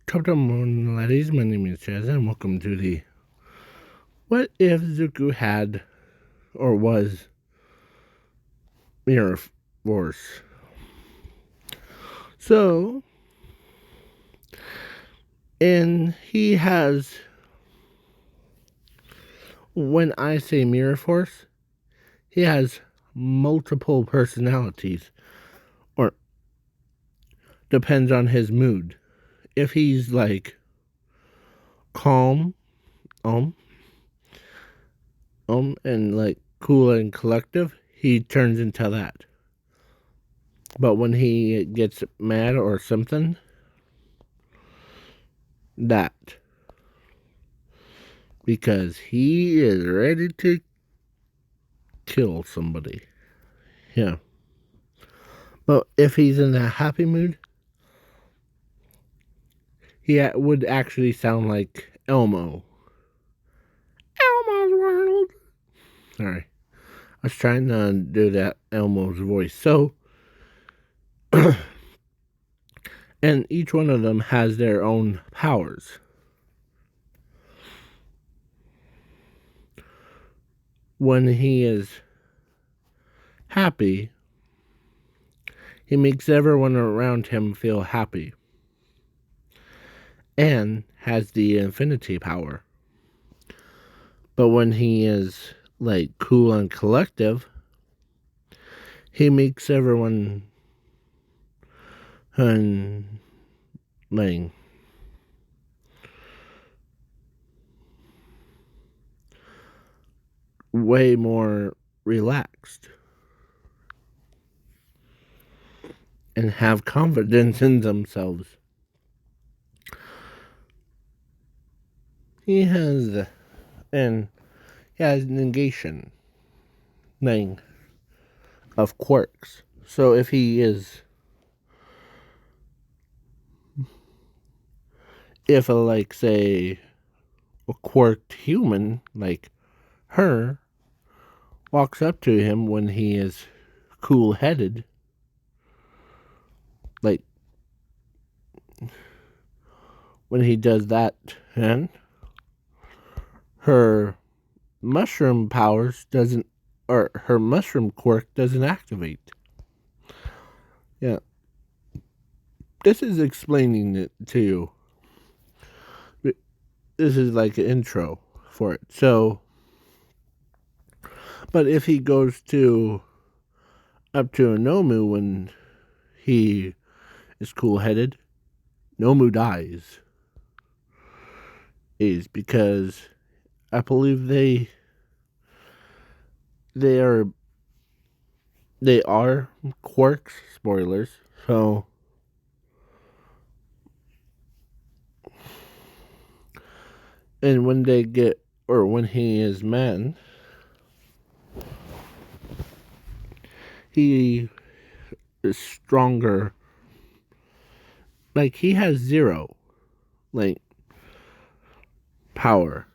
Top Moon ladies, my name is Jazz and welcome to the What If Zuko Had or Was Mirror Force. So, and he has, when I say Mirror Force, he has multiple personalities, or depends on his mood. If he's like calm, and like cool and collective, he turns into that. But when he gets mad or something, that. Because he is ready to kill somebody. Yeah. But if he's in a happy mood, he would actually sound like Elmo. Elmo's world. Sorry. I was trying to do that Elmo's voice. So, and each one of them has their own powers. When he is happy, he makes everyone around him feel happy. And has the infinity power. But when he is like cool and collective, he makes everyone like way more relaxed and have confidence in themselves. He has negation thing of quirks. So if he is like say a quirked human like her walks up to him when he is cool headed, like when he does that, and her mushroom powers doesn't, or her mushroom quirk doesn't activate. Yeah. This is explaining it to you. This is like an intro for it. So, but if he goes up to a Nomu when he is cool headed, Nomu dies. Is because I believe they are quirks. Spoilers. So, and when they get, or when he is man, he is stronger. Like he has zero, like power,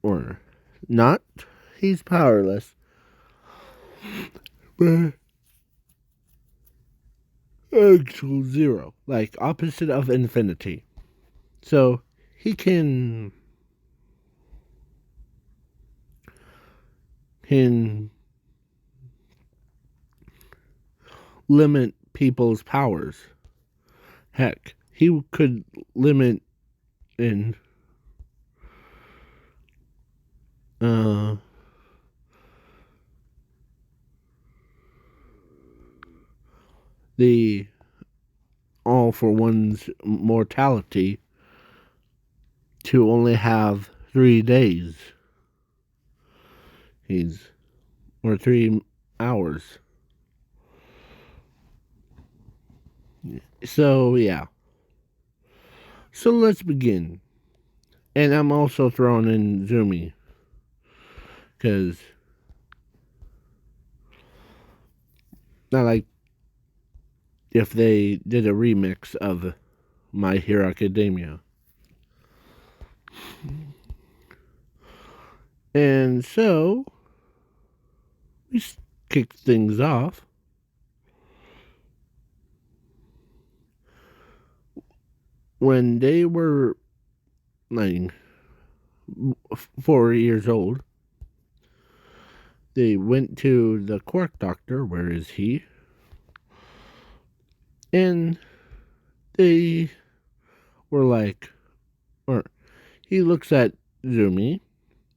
or not. He's powerless, but actual zero, like opposite of infinity. So he can limit people's powers. Heck, he could limit in the All for One's mortality to only have 3 days. Or 3 hours. So, yeah. So let's begin. And I'm also throwing in Zumi. Because not like if they did a remix of My Hero Academia. And so, we kick things off when they were like 4 years old, they went to the quirk doctor. Where is he? And they were like, or he looks at Zumi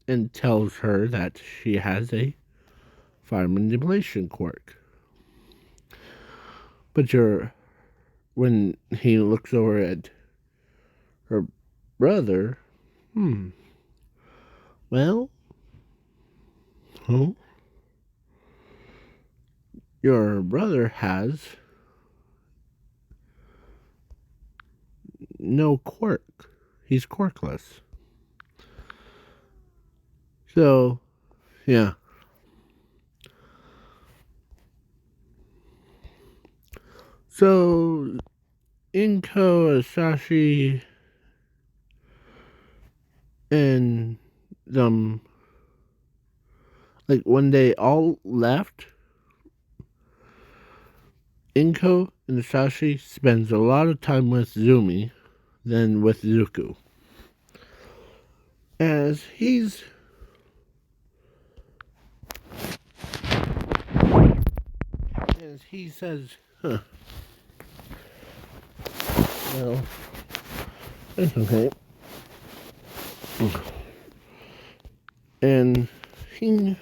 and tells her that she has a fire manipulation quirk. But when he looks over at her brother, well, huh? Your brother has no quirk. He's quirkless. So, yeah. So, Inko, Asashi, and them, like, when they all left, Inko and Asashi spends a lot of time with Zumi than with Zuko. As he says, huh, well, it's okay. And he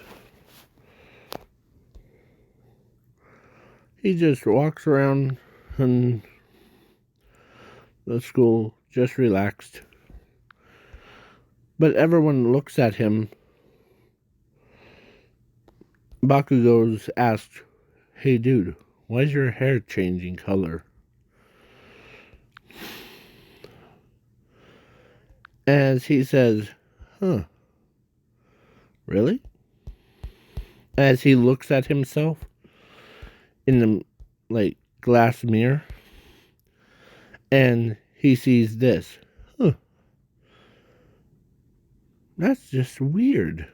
just walks around in the school, just relaxed. But everyone looks at him. Bakugo's asked, "Hey dude, why is your hair changing color?" As he says, "Huh, really?" As he looks at himself in the glass mirror, and he sees this. Huh, that's just weird.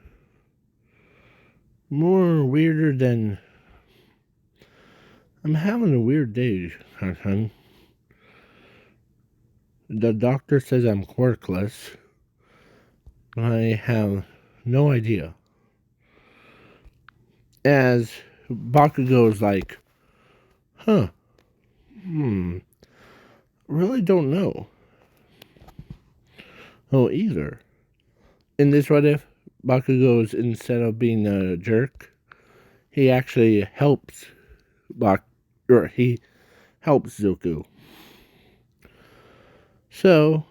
More weirder than I'm having a weird day, hon. The doctor says I'm quirkless. I have no idea. As Bakugo's like, huh, really don't know. Oh, either. In this what if, Bakugo's, instead of being a jerk, he actually helps he helps Zuko. So,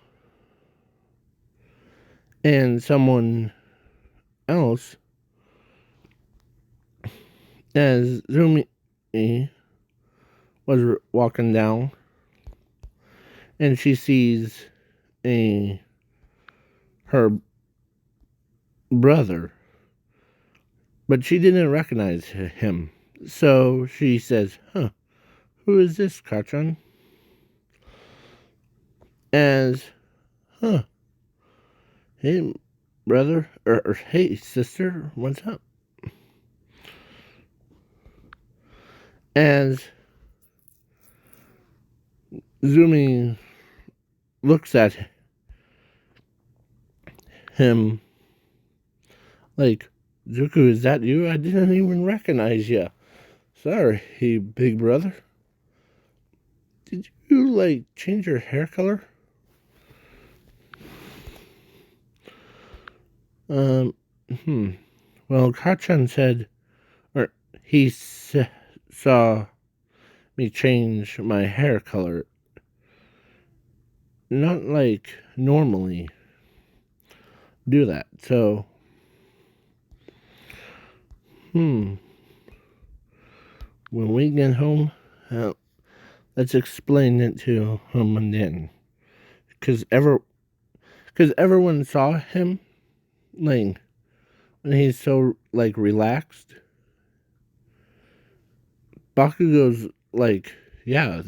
and someone else, as Zumi was walking down, and she sees her brother, but she didn't recognize him. So she says, "Huh, who is this, Kachan?" As, "Huh, hey, brother, or hey, sister, what's up?" As Zumi looks at him like, "Zuko, is that you? I didn't even recognize you. Sorry, big brother. Did you, change your hair color?" Um, Well, Kachan said, or he saw me change my hair color. Not like normally do that. So, when we get home, let's explain it to him and then. Because everyone saw him, like, when he's so, relaxed. Bakugo's like, yeah,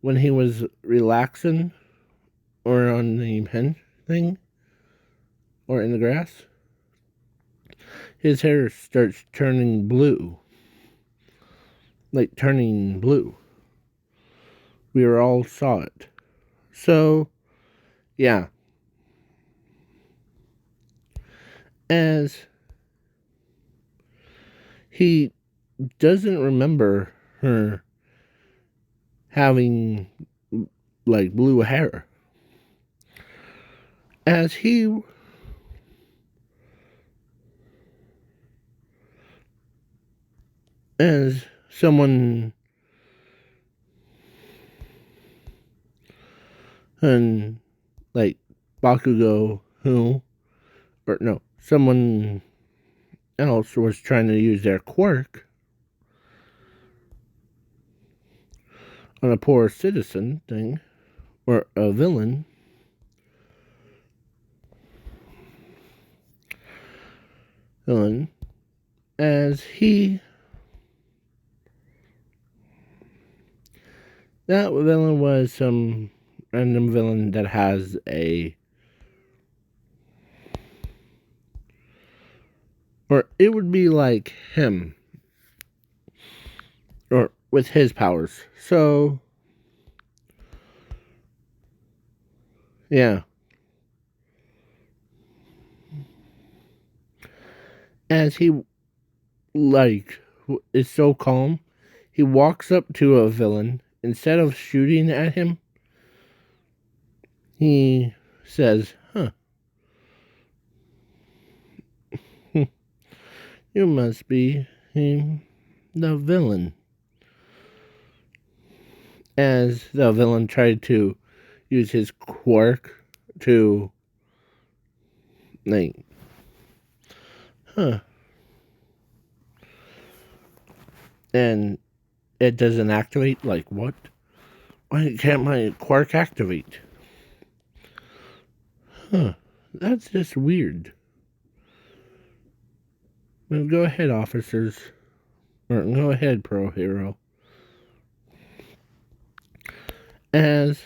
when he was relaxing, or on the pen thing, or in the grass, his hair starts turning blue. Like turning blue. We all saw it. So, yeah. As he doesn't remember her having, like, blue hair. As he as someone and like Bakugo who or no, someone else was trying to use their quirk on a poor citizen thing or a villain as he that villain was some random villain that has a or it would be like him or with his powers. So yeah. As he like is so calm, he walks up to a villain. Instead of shooting at him, he says, "Huh, you must be the villain." As the villain tried to use his quirk to, like, huh, and it doesn't activate. Like, what? Why can't my quirk activate? Huh, that's just weird. Well, go ahead, officers. Or go ahead, pro hero. As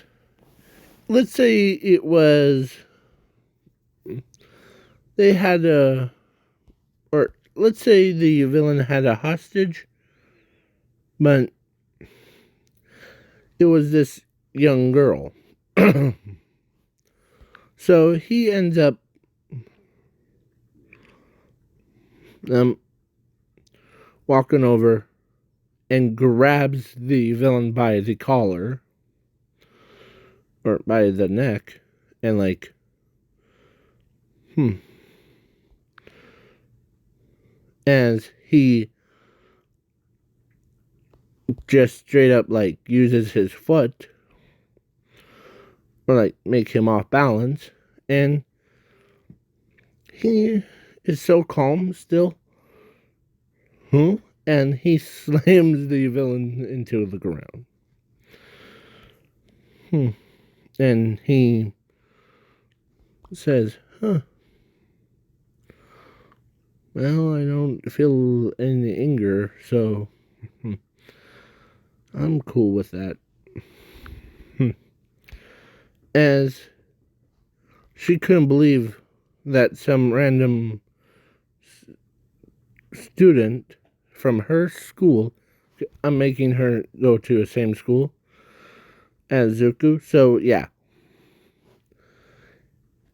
let's say it was they had a or let's say the villain had a hostage, but it was this young girl. So he ends up um, walking over and grabs the villain by the collar or by the neck and like, as he just straight up like uses his foot or like make him off balance, and he is so calm still. And he slams the villain into the ground. And he says, "Huh. Well, I don't feel any anger, so I'm cool with that." As she couldn't believe that some random student from her school, I'm making her go to the same school as Zuko, so yeah.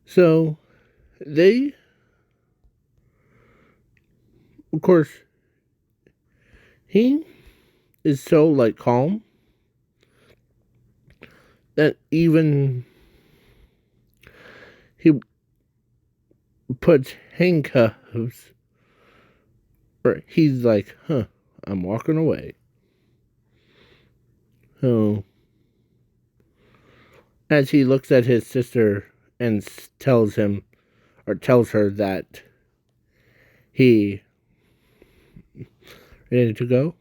So they, of course, he is so like calm that even he puts handcuffs, or he's like, "Huh, I'm walking away." So as he looks at his sister and tells him or tells her that he ready to go,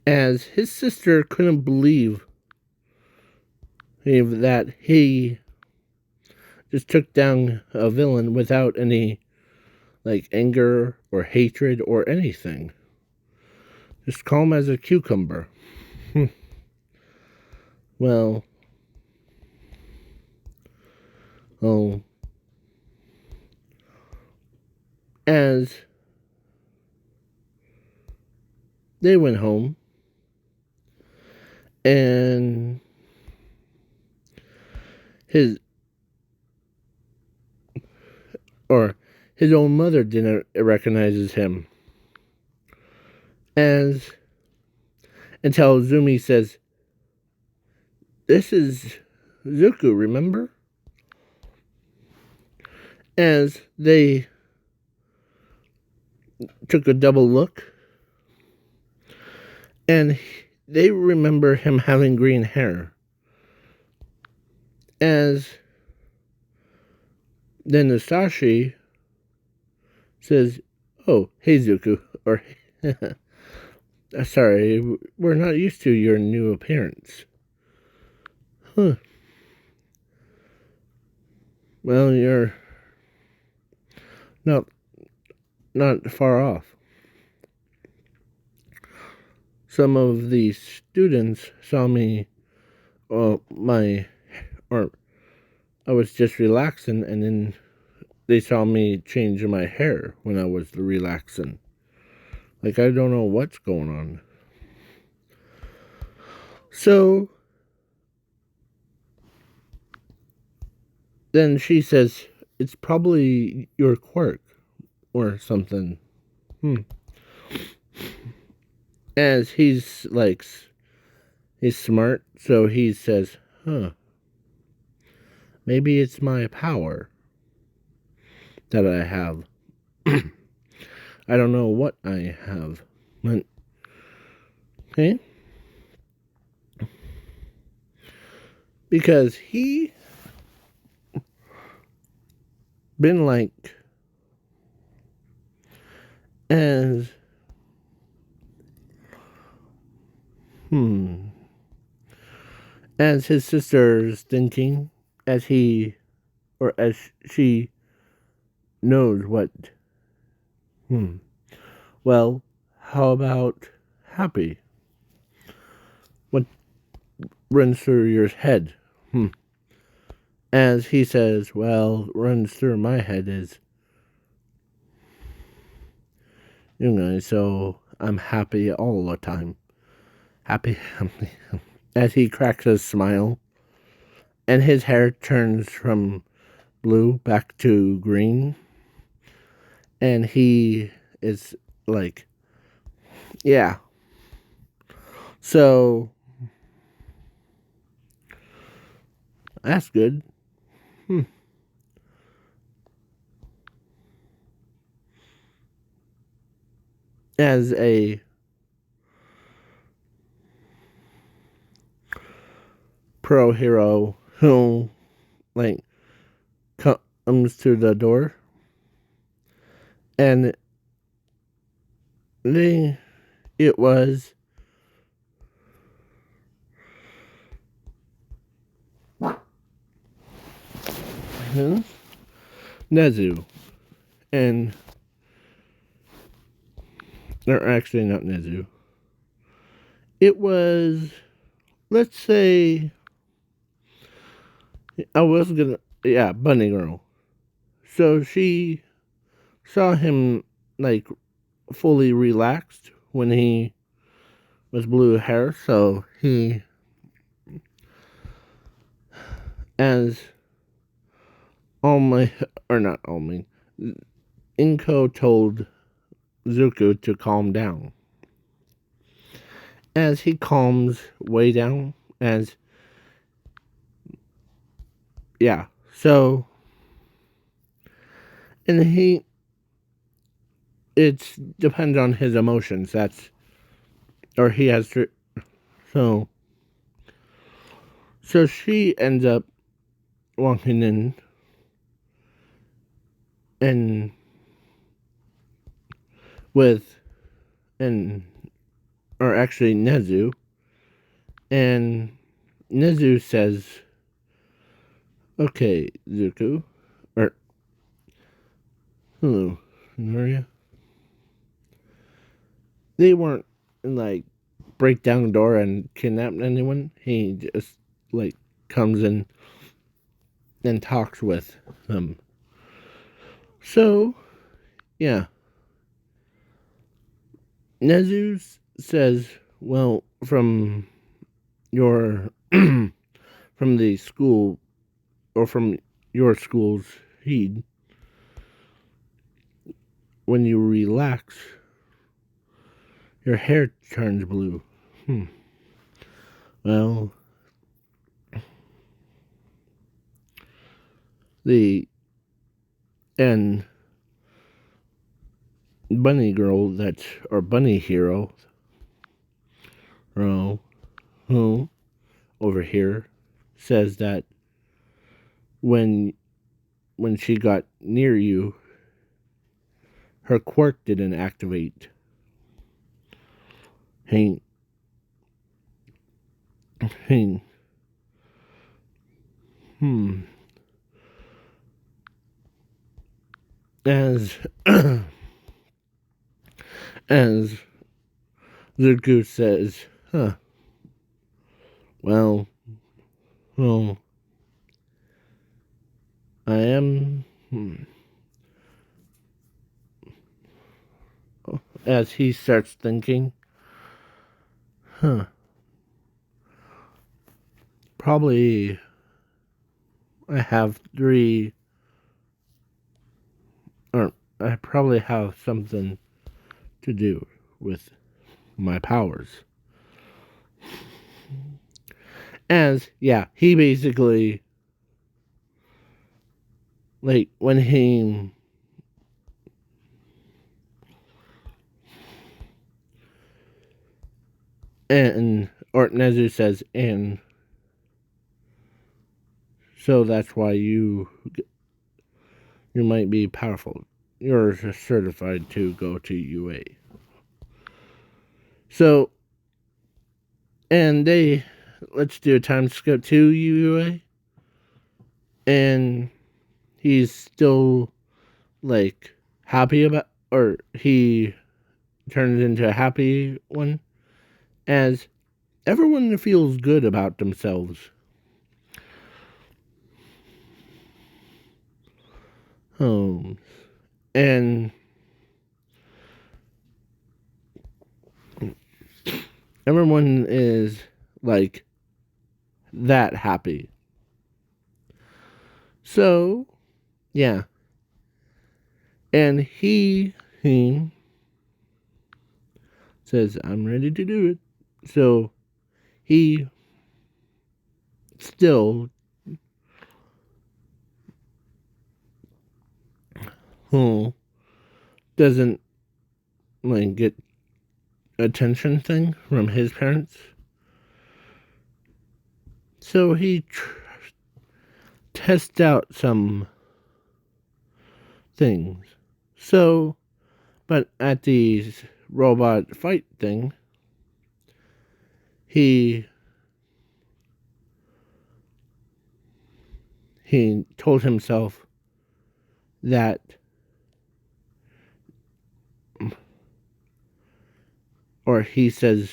as his sister couldn't believe that he just took down a villain without any like anger or hatred or anything. Just calm as a cucumber. Well, oh, as they went home, and his or his own mother didn't recognizes him as until Zumi says, "This is Zuko, remember?" As they took a double look, and they remember him having green hair. As then Musashi says, "Oh, hey Zuko," or "Sorry, we're not used to your new appearance." Huh. Well, you're not not far off. Some of the students saw me, my, or I was just relaxing, and then they saw me change my hair when I was relaxing. Like, I don't know what's going on. So then she says, "It's probably your quirk or something." As he's like, he's smart, so he says, "Huh, maybe it's my power that I have." I don't know what I have. But, okay? Because he been like as as his sister's thinking, as he or as she knows what. Well, how about happy? What runs through your head? As he says, well, runs through my head is, so I'm happy all the time. Happy. As he cracks a smile, and his hair turns from blue back to green, and he is like, yeah. So, that's good. As a pro hero who, like, comes to the door, and it was Nezu, and or actually not Nezu. It was, let's say, Bunny Girl. So she saw him like fully relaxed when he was blue hair, so he, as only, or not only, Inko told Zuko to calm down. As he calms way down, as, yeah, so, and it depends on his emotions, or he has to, so she ends up walking in, and with, and, or actually Nezu, and Nezu says, "Okay, Zuko," or, "Hello, Noria." They weren't, like, break down the door and kidnap anyone. He just, like, comes in and talks with them. So, yeah. Nezu says, well, from your, from the school or from your school's heed, when you relax, your hair turns blue. Well, the and bunny girl or bunny hero, who over here says that when she got near you, her quirk didn't activate. Hey, hey, as as the goose says, well, I am. As he starts thinking, probably I have three, or I probably have something to do with my powers. As, yeah, he basically, like, when he, or Nezu says, and so that's why you might be powerful. You're certified to go to UA. So, and let's do a time skip to UA. And he's still, like, happy about, or he turns into a happy one, as everyone feels good about themselves. And everyone is, like, that happy. So, yeah. And he says, I'm ready to do it. So, he still doesn't, like, get attention thing from his parents. So he tests out some things. So, but at the robot fight thing, he told himself that or he says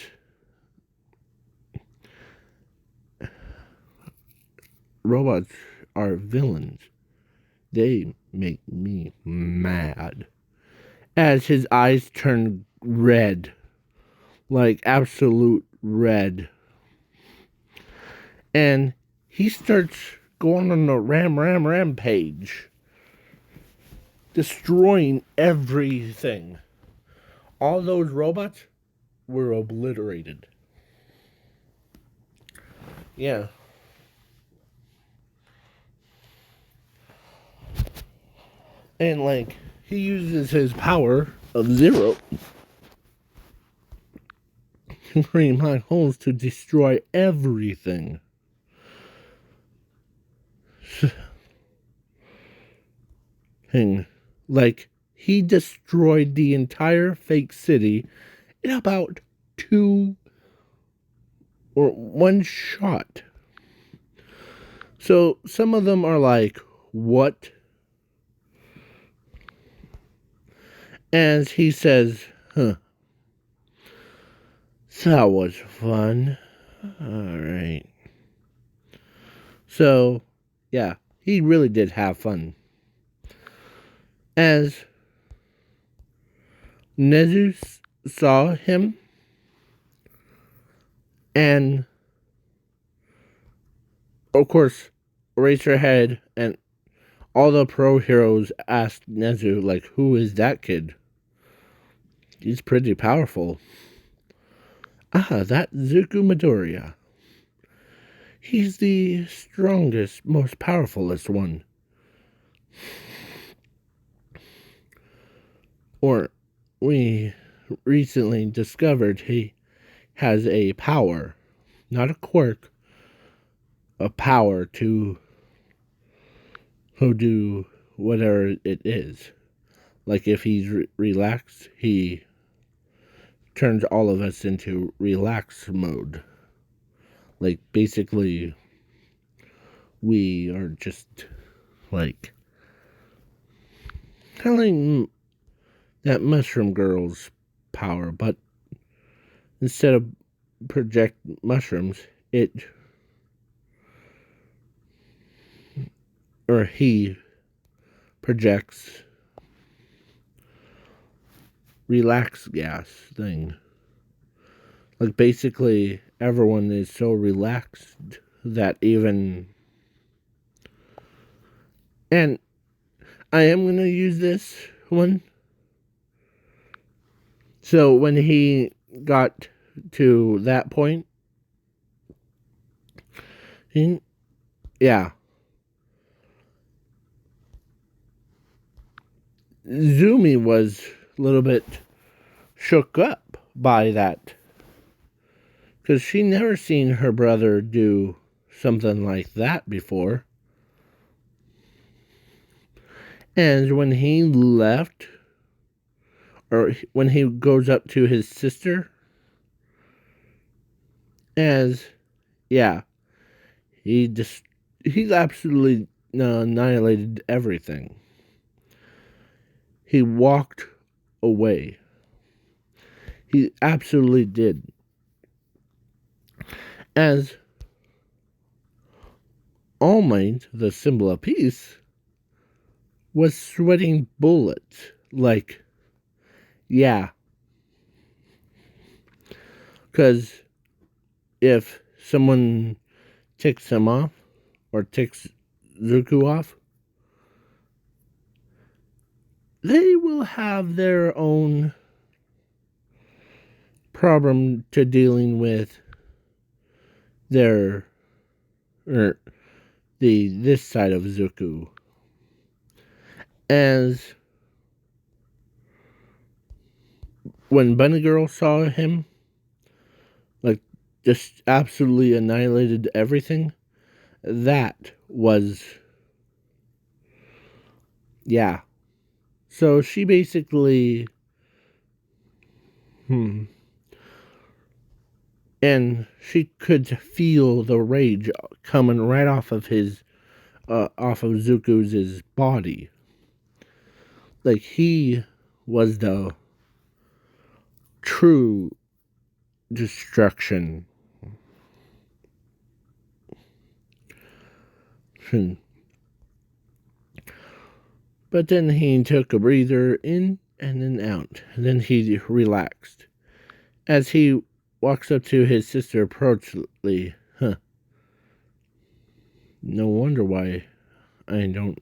robots are villains. They make me mad. As his eyes turn red. Like absolute red. And he starts going on a rampage. Destroying everything. All those robots were obliterated. Yeah. And, like, he uses his power of zero to create black holes to destroy everything. Like, he destroyed the entire fake city in about 1 shot. So, some of them are like, what? As he says, that was fun. Alright. So, yeah, he really did have fun. As Nezu saw him, and, of course, raised her head, and all the pro heroes asked Nezu, like, who is that kid? He's pretty powerful. Ah, that Zuko Midoriya. He's the strongest, most powerfulest one. Or, we recently discovered he has a power, not a quirk, a power to do whatever it is. Like if he's relaxed, he turns all of us into relax mode. Like basically, we are just like kind of like that mushroom girl's power, but instead of project mushrooms, he projects relax gas thing. Like basically everyone is so relaxed that even, and I am gonna use this one. So when he got to that point, yeah, Zumi was a little bit shook up by that, because she never seen her brother do something like that before. And when he left, or when he goes up to his sister, yeah, he absolutely annihilated everything. He walked away. He absolutely did. As All Might, the symbol of peace, was sweating bullets. Like, yeah. Because if someone ticks him off, or ticks Zuko off, they will have their own problem to dealing with this side of Zuko. As when Bunny Girl saw him, like, just absolutely annihilated everything, that was, yeah. So she basically, and she could feel the rage coming right off of Zuko's body. Like, he was the true destruction. But then he took a breather in and then out. And then he relaxed. As he walks up to his sister approachingly, no wonder why I don't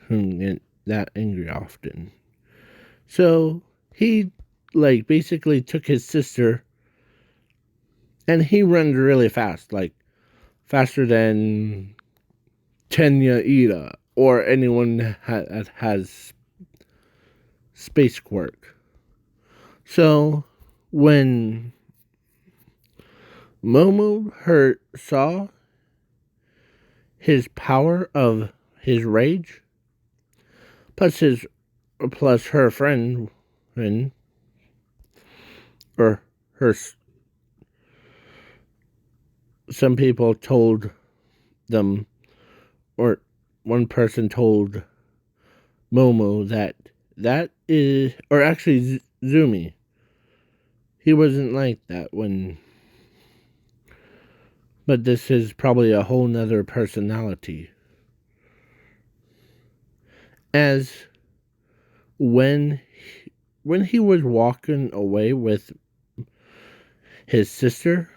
get that angry often. So he, like, basically took his sister and he runs really fast, like faster than Tenya Ida or anyone that has space quirk. So when Momo saw his power of his rage, plus her friend, or her, some people told them, or one person told Momo that is, or actually Zumi, he wasn't like that but this is probably a whole nother personality. As when he was walking away with his sister,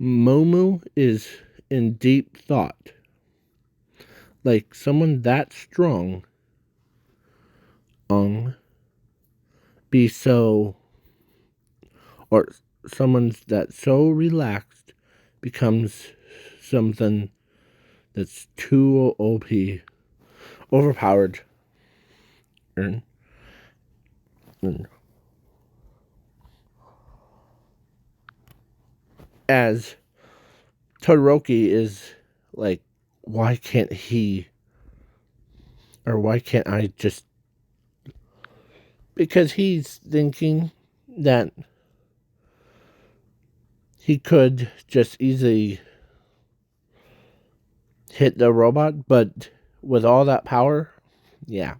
Momo is in deep thought. Like someone that strong be so, or someone that's so relaxed becomes something that's too OP, overpowered. And, and as Todoroki is like, why can't he, or why can't I just, because he's thinking that he could just easily hit the robot, but with all that power, yeah.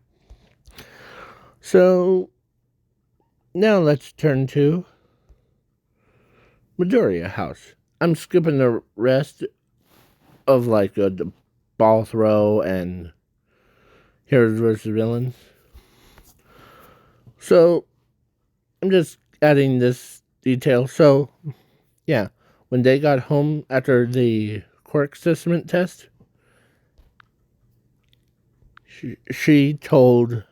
So now let's turn to Midoriya House. I'm skipping the rest of like the ball throw and heroes versus villains. So I'm just adding this detail. So yeah, when they got home after the quirk assessment test, she told,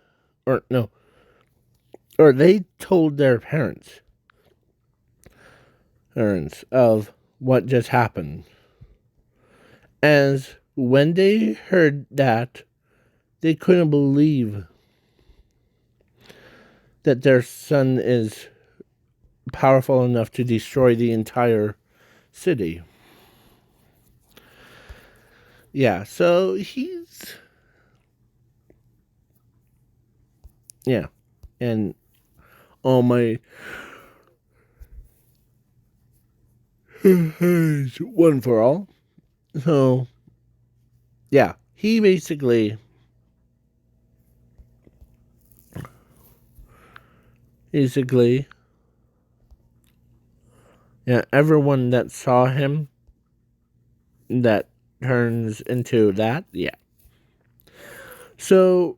or no, or they told their parents of what just happened. As when they heard that, they couldn't believe that their son is powerful enough to destroy the entire city. Yeah, so he's. Yeah. And all my. One for all. So. Yeah, he basically. Yeah, everyone that saw him that turns into that, yeah. So,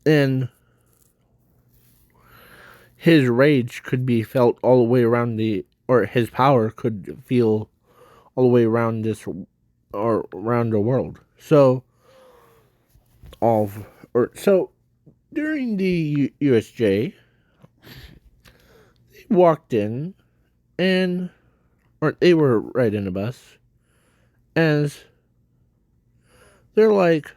and his rage could be felt all the way around or his power could feel all the way around or around the world. So, so during the USJ, they walked in or they were right in a bus, as they're like,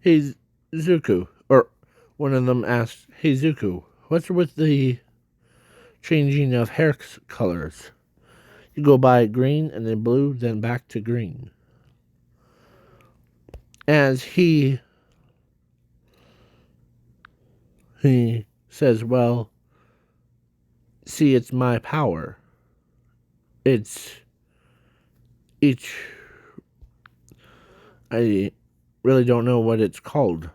hey, Zuko, or one of them asked, hey, Zuko, what's with the changing of hair colors? You go by green and then blue, then back to green. As he says, well, see, it's my power. It's each. I really don't know what it's called,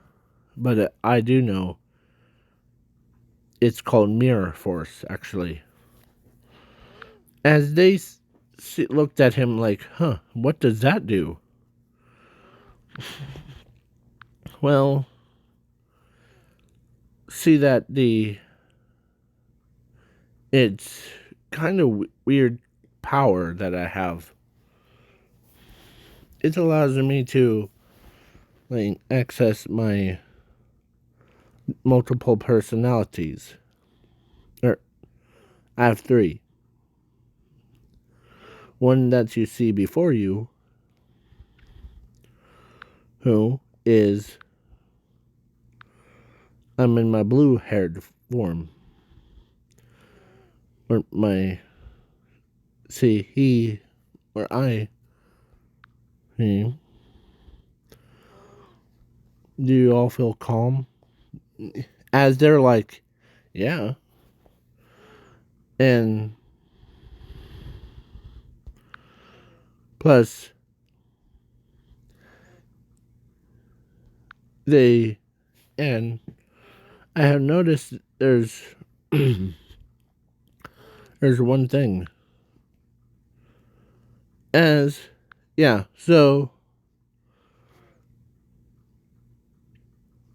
but I do know it's called Mirror Force, actually. As they looked at him like, huh, what does that do? Well, see that it's kind of weird power that I have. It allows me to like access my multiple personalities. I have 3. One that you see before you, who is I'm in my blue-haired form. Or he, or I, he. Do you all feel calm? As they're like, yeah. And plus, and I have noticed there's one thing. So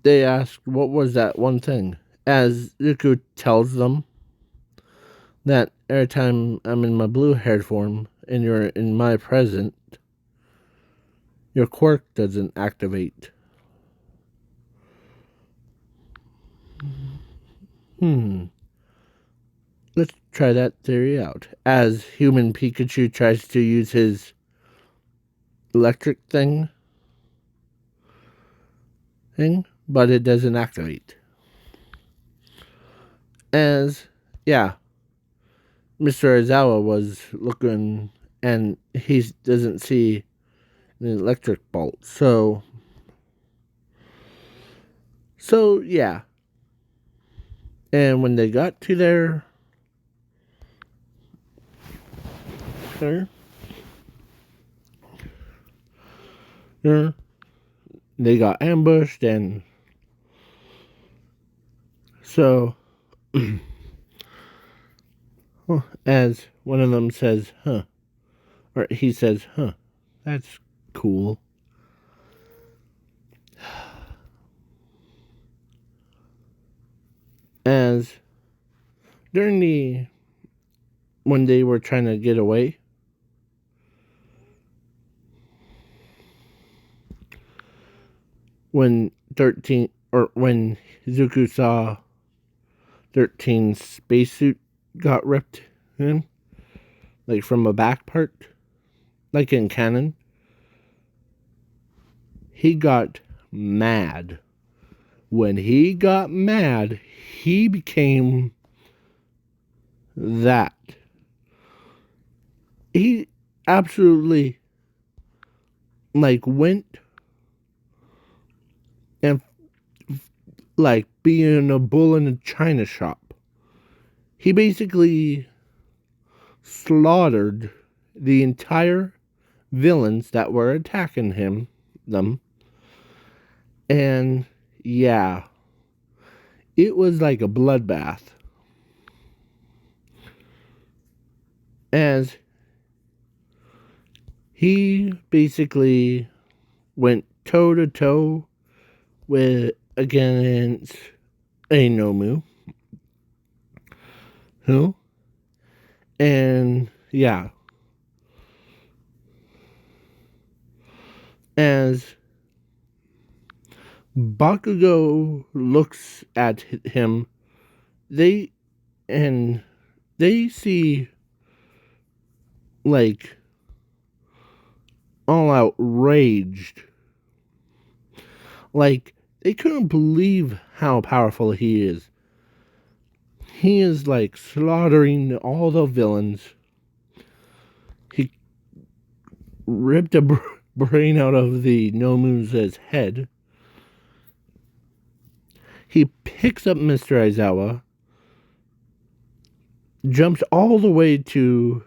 they asked, what was that one thing? As Zuko tells them that every time I'm in my blue haired form, and you're in my present, your quirk doesn't activate. Let's try that theory out. As human Pikachu tries to use his electric thing, but it doesn't activate. As, yeah, Mr. Aizawa was looking and he doesn't see an electric bolt. So yeah. And when they got to there, they got ambushed, and so as one of them says, or he says, that's cool. As when they were trying to get away, when Zuko saw 13's spacesuit got ripped in, like from a back part, like in canon, he got mad. When he got mad, he became that. He absolutely went and being a bull in a china shop. He basically slaughtered the entire villains that were attacking them. And yeah, it was like a bloodbath. As he basically went toe to toe against a Nomu. And yeah. As Bakugo looks at him, they see all outraged. They couldn't believe how powerful he is. He is slaughtering all the villains. He ripped a brain out of the Nomu's head. He picks up Mr. Aizawa, jumps all the way to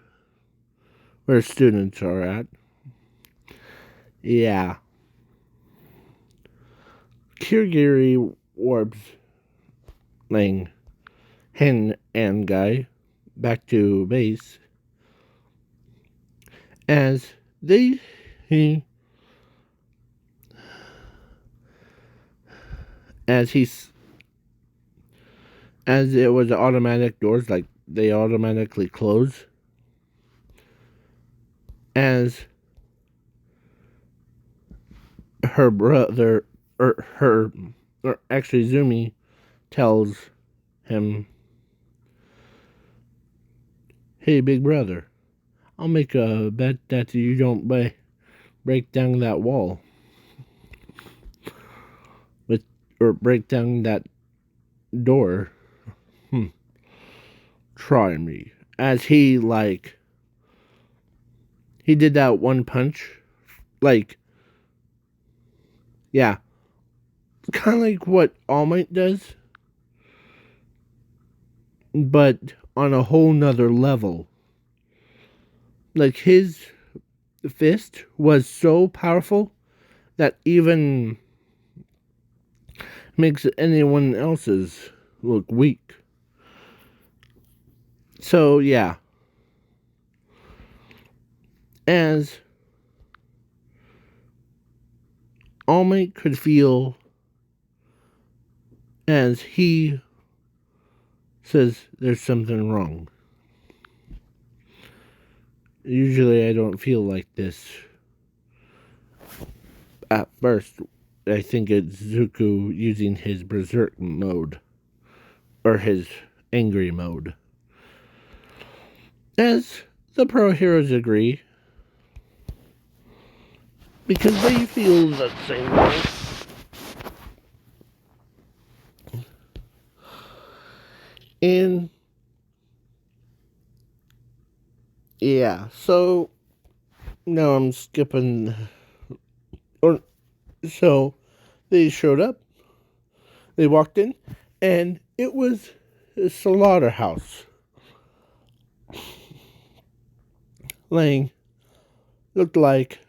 where students are at. Yeah. Kirigiri warps Hen and Guy back to base as it was automatic doors, they automatically close. As her brother, or actually Zumi, tells him, "Hey, big brother, I'll make a bet that you don't break down that wall. Or break down that door. Try me." As he did that one punch. Yeah. Kind of like what All Might does. But on a whole nother level. His fist was so powerful that even makes anyone else's look weak. So, yeah. As All Might could feel, as he says there's something wrong. Usually I don't feel like this at first. I think it's Zuko using his berserk mode, or his angry mode. As the pro heroes agree, because they feel the same way. And yeah, so now I'm skipping. Or so they showed up, they walked in, and it was a slaughterhouse. Like, looked like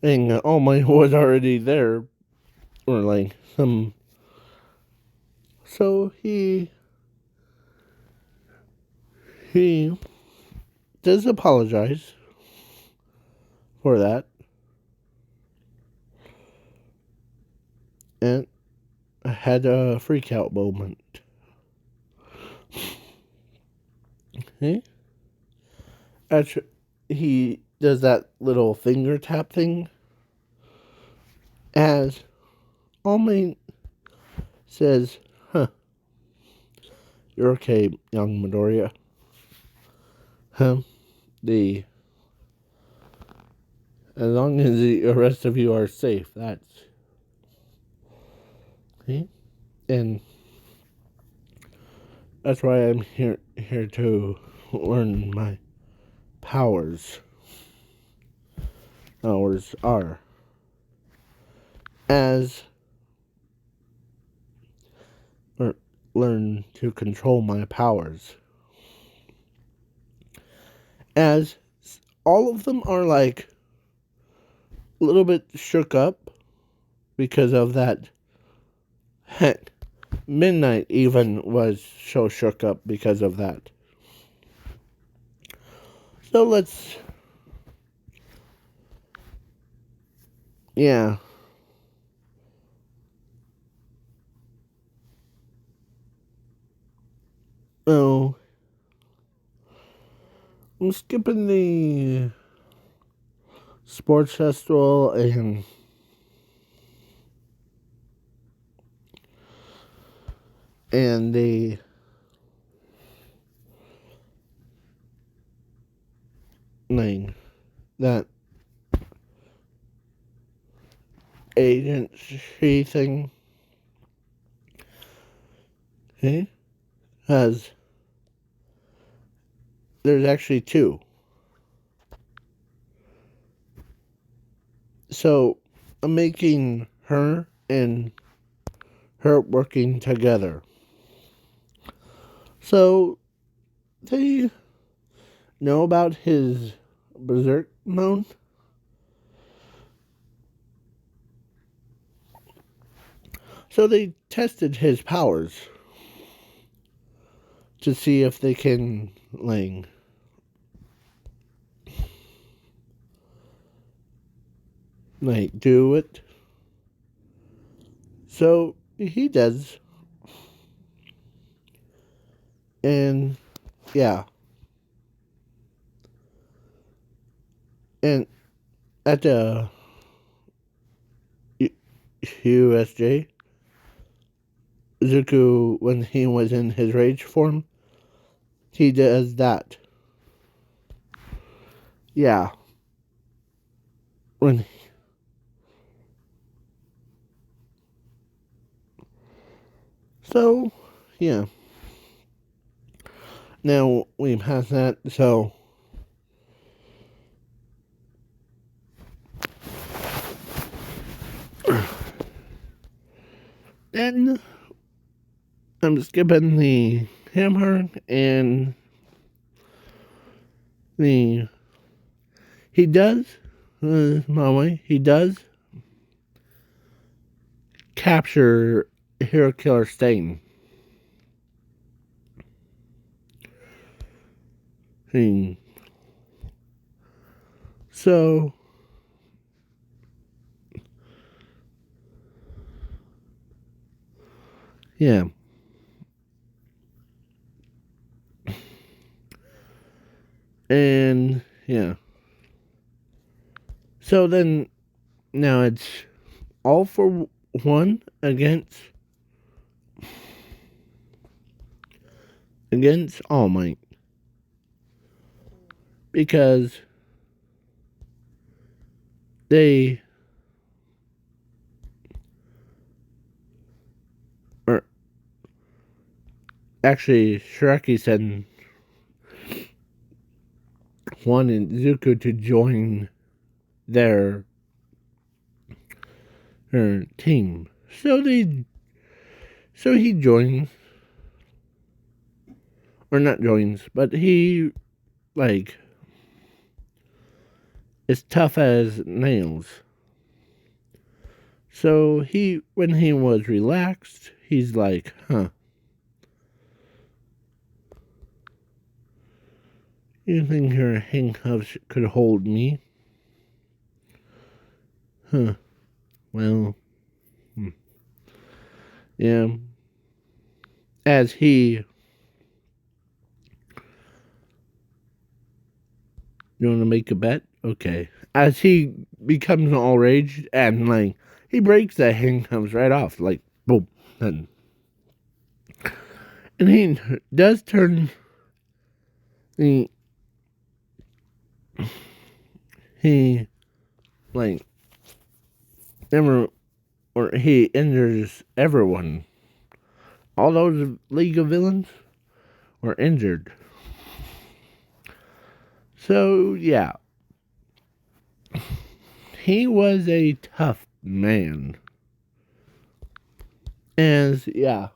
and All Might was already there, or like some. So he does apologize for that, and had a freak out moment. Okay? Actually, he does that little finger tap thing as All Might says, "Huh, you're okay, young Midoriya. Huh? The As long as the rest of you are safe, that's okay? And that's why I'm here to learn my powers. Powers are as or learn to control my powers. As all of them are like a little bit shook up because of that. Heck, Midnight even was so shook up because of that. So let's, yeah. Oh, I'm skipping the sports festival and the thing that agency thing. Okay, has there's actually two. So I'm making her and her working together. So they know about his berserk mode. So they tested his powers to see if they can like do it. So he does. And yeah. And at the USJ, Zuko, when he was in his rage form, he does that. Yeah. When so, yeah. Now we pass that. So then I'm skipping the hammer and the he does Maui. He does capture Hero Killer Stain. So yeah. And yeah. So then now it's all for one against All Might. Because they are actually Shreki said wanted Zuko to join their team. So he joins, or not joins, but he like is tough as nails. So when he was relaxed, he's like, huh, you think your handcuffs could hold me? Huh, well, yeah. As he, you want to make a bet? Okay. As he becomes all raged and like, he breaks the handcuffs right off, like, boom. And he does turn the, he, like, never, or he injures everyone. All those League of Villains were injured. So, yeah. He was a tough man. As, yeah.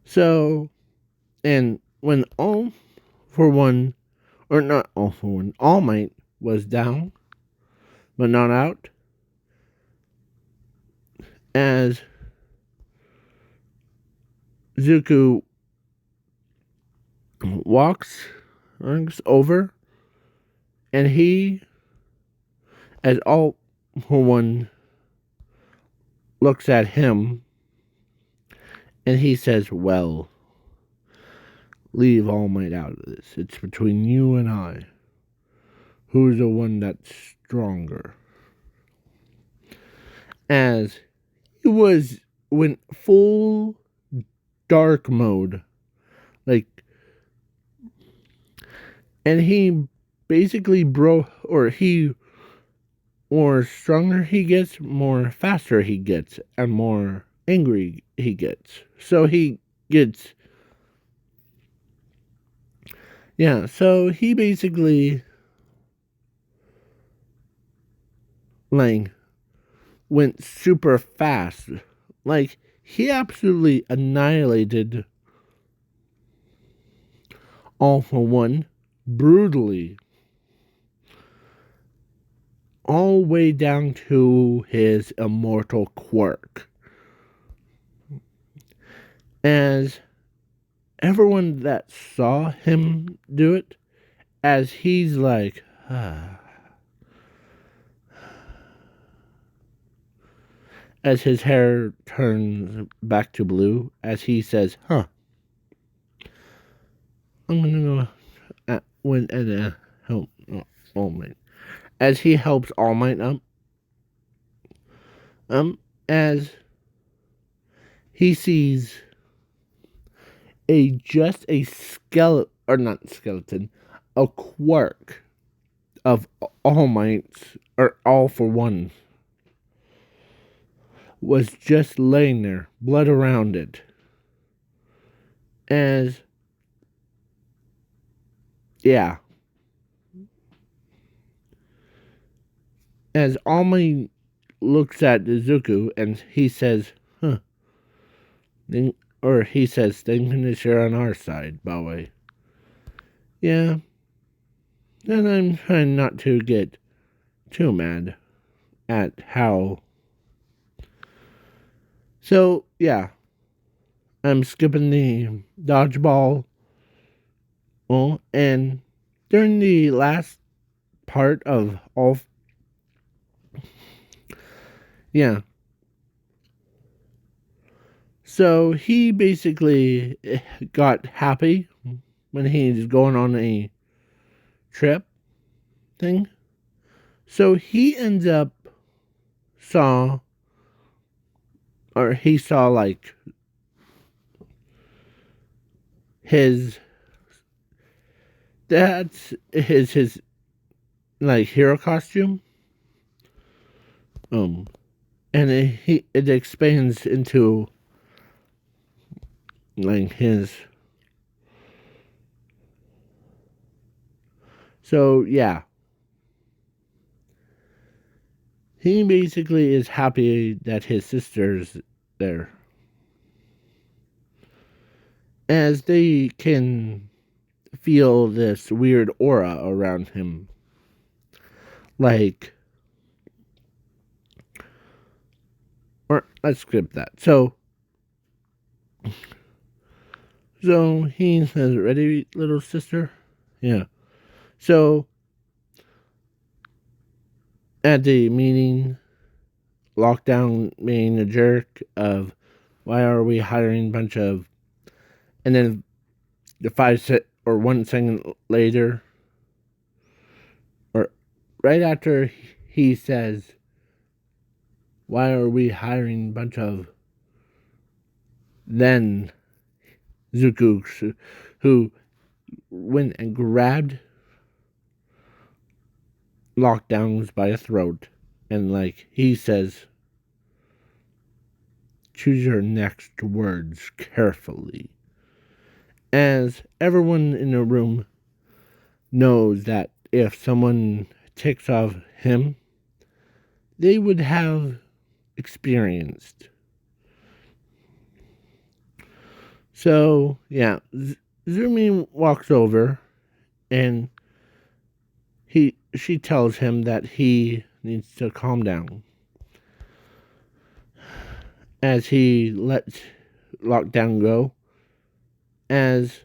So, and when All for One, or not All for One, All Might was down, but not out, as Zuko walks over, and he, as All for One, looks at him, and he says, well, leave All Might out of this. It's between you and I. Who's the one that's stronger? As he went full dark mode. Like, and he basically or stronger he gets, more faster he gets, and more angry he gets. So he gets, yeah, so he basically, like, went super fast. Like, he absolutely annihilated All for One brutally. All the way down to his immortal quirk. As everyone that saw him do it, as he's like, as his hair turns back to blue, as he says, huh, I'm gonna go help All Might. As he helps All Might up, as he sees just a skeleton, or not skeleton, a quirk of All Might's, or All for One, was just laying there, blood around it. As, yeah. As All Might looks at Zuko and he says, huh. Or he says, thank goodness you're on our side, Bowie. Yeah. And I'm trying not to get too mad at how. So, yeah. I'm skipping the dodgeball. Oh, and during the last part of all. Yeah. So he basically got happy when he's going on a trip thing. So he ends up saw, or he saw like his his like hero costume. And it expands into like his. So yeah, he basically is happy that his sister's there, as they can feel this weird aura around him. Like, or let's skip that. So he says, "Ready, little sister?" Yeah. So at the meeting, Lockdown being a jerk of, why are we hiring a bunch of, and then the 1 second later, or right after he says, why are we hiring a bunch of, then Zuko, who went and grabbed Lockdowns by a throat, and like he says, choose your next words carefully. As everyone in the room knows that if someone ticks off him, they would have experienced. So, yeah, Zumi walks over and she tells him that he needs to calm down, as he lets Lockdown go, as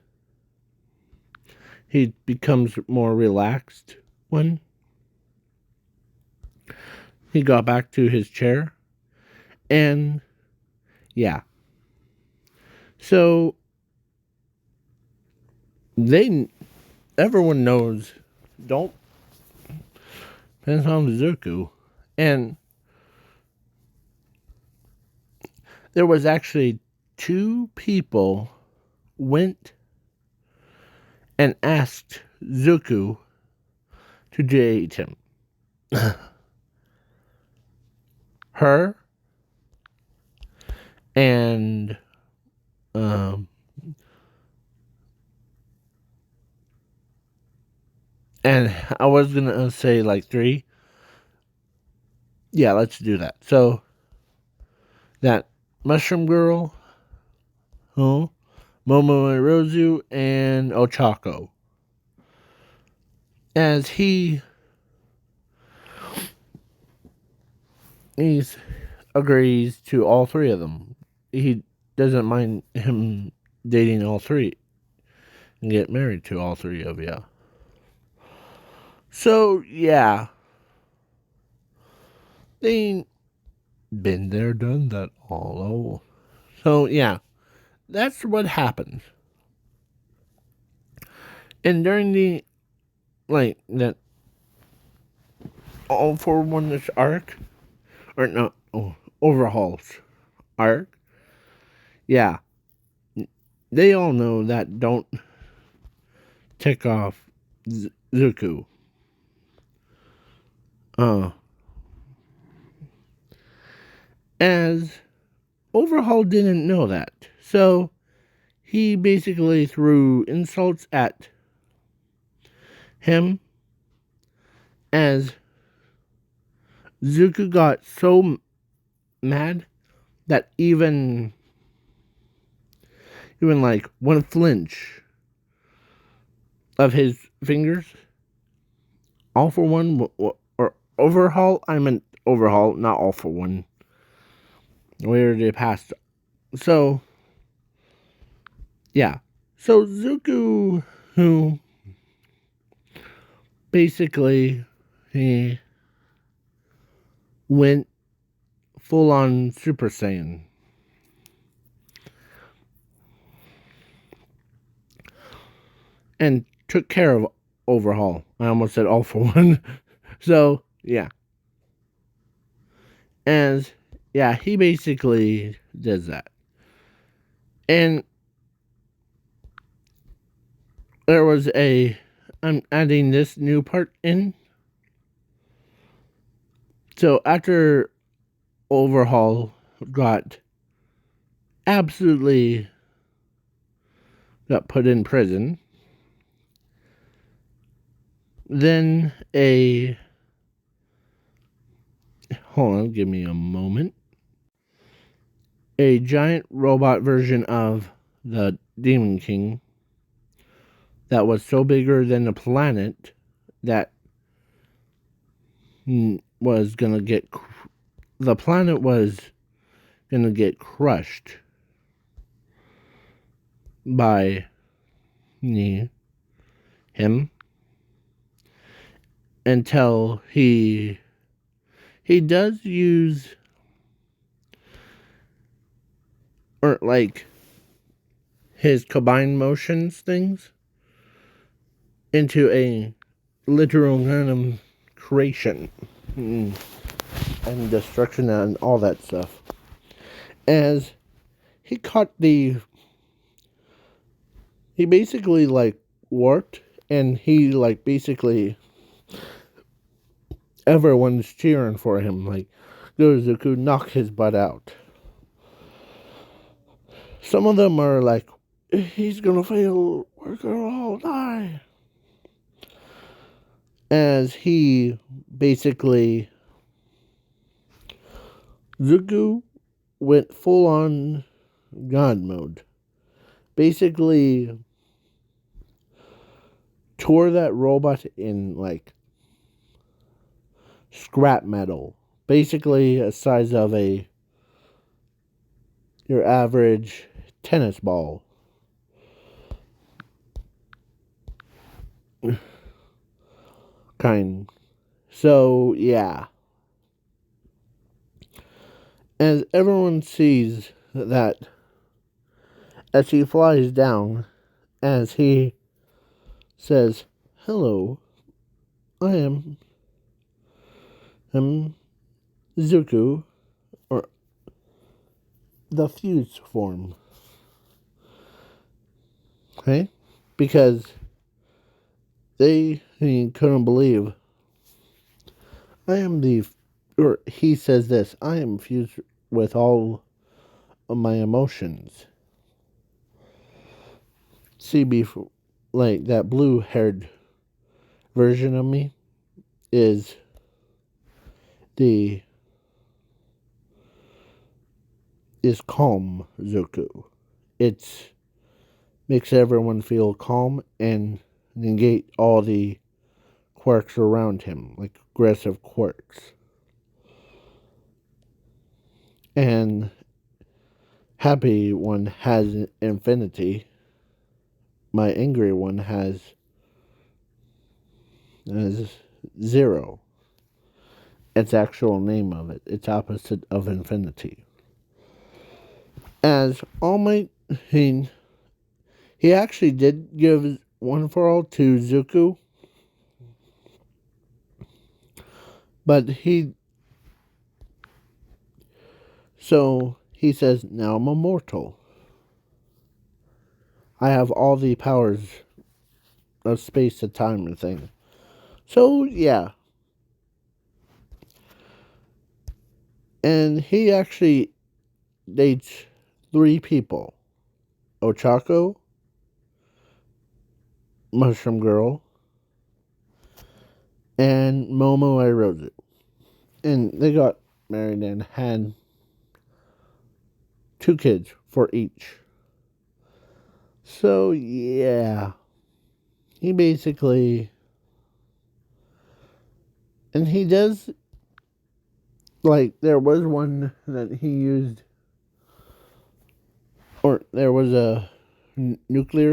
he becomes more relaxed. When he got back to his chair, and yeah, so everyone knows, don't piss off Zuko. And there was actually 2 people went and asked Zuko to date him. Her and and I was gonna say like 3. Yeah, let's do that. So that Mushroom Girl, Momo and Rozu, and Ochako. As he agrees to all 3 of them. He doesn't mind him dating all 3 and get married to all 3 of you. So yeah, they been there, done that all. So yeah, that's what happens. And during the that All for One arc, or no, overhauls arc. Yeah, they all know that don't tick off Zuko. As Overhaul didn't know that, so he basically threw insults at him, as Zuko got so mad that even like 1 flinch of his fingers, All for One, or Overhaul, I meant Overhaul, not All for One, where they passed. So yeah, so Zuko, who basically he went full on Super Saiyan. and took care of Overhaul. I almost said All for One. So, yeah. And, yeah, he basically does that. And there was I'm adding this new part in. So, after Overhaul got put in prison, then hold on, give me a moment. A giant robot version of the Demon King that was so bigger than the planet that was gonna get the planet was gonna get crushed by him until he does use, or like, his combined motions things into a literal kind of creation and destruction and all that stuff. As he basically like warped, and he like basically everyone's cheering for him, like Gozuku knock his butt out. Some of them are like, he's gonna fail, we're gonna all die. As he basically, Zuko went full on God mode. Basically tore that robot in like scrap metal. Basically a size of your average tennis ball. Kind. So, yeah. As everyone sees that, as he flies down, as he says, "Hello, I am Zuko," or the fused form. Okay? Because he couldn't believe. He says this, I am fused with all of my emotions. See, before, like, that blue-haired version of me is calm Zuko. It makes everyone feel calm and negate all the quirks around him, like aggressive quirks. And happy one has infinity. My angry one has zero. Its actual name of it. It's opposite of infinity. As All Might, he actually did give One for All to Zuko, but he says, now I'm immortal. I have all the powers of space and time and thing. So, yeah. And he actually dates 3 people. Ochako, Mushroom Girl, and Momo Airozu. And they got married and had 2 kids for each. So, yeah. He basically... And he does... Like, there was one that he used... Or there was a nuclear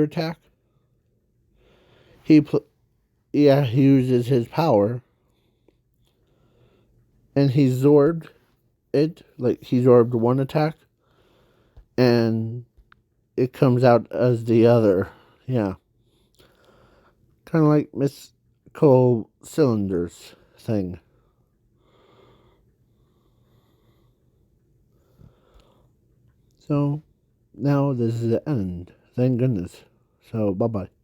attack. He uses his power, and he zorbed it. Like, he zorbed one attack, and it comes out as the other. Yeah. Kind of like Miss Cole Cylinders thing. So now this is the end. Thank goodness. So bye bye.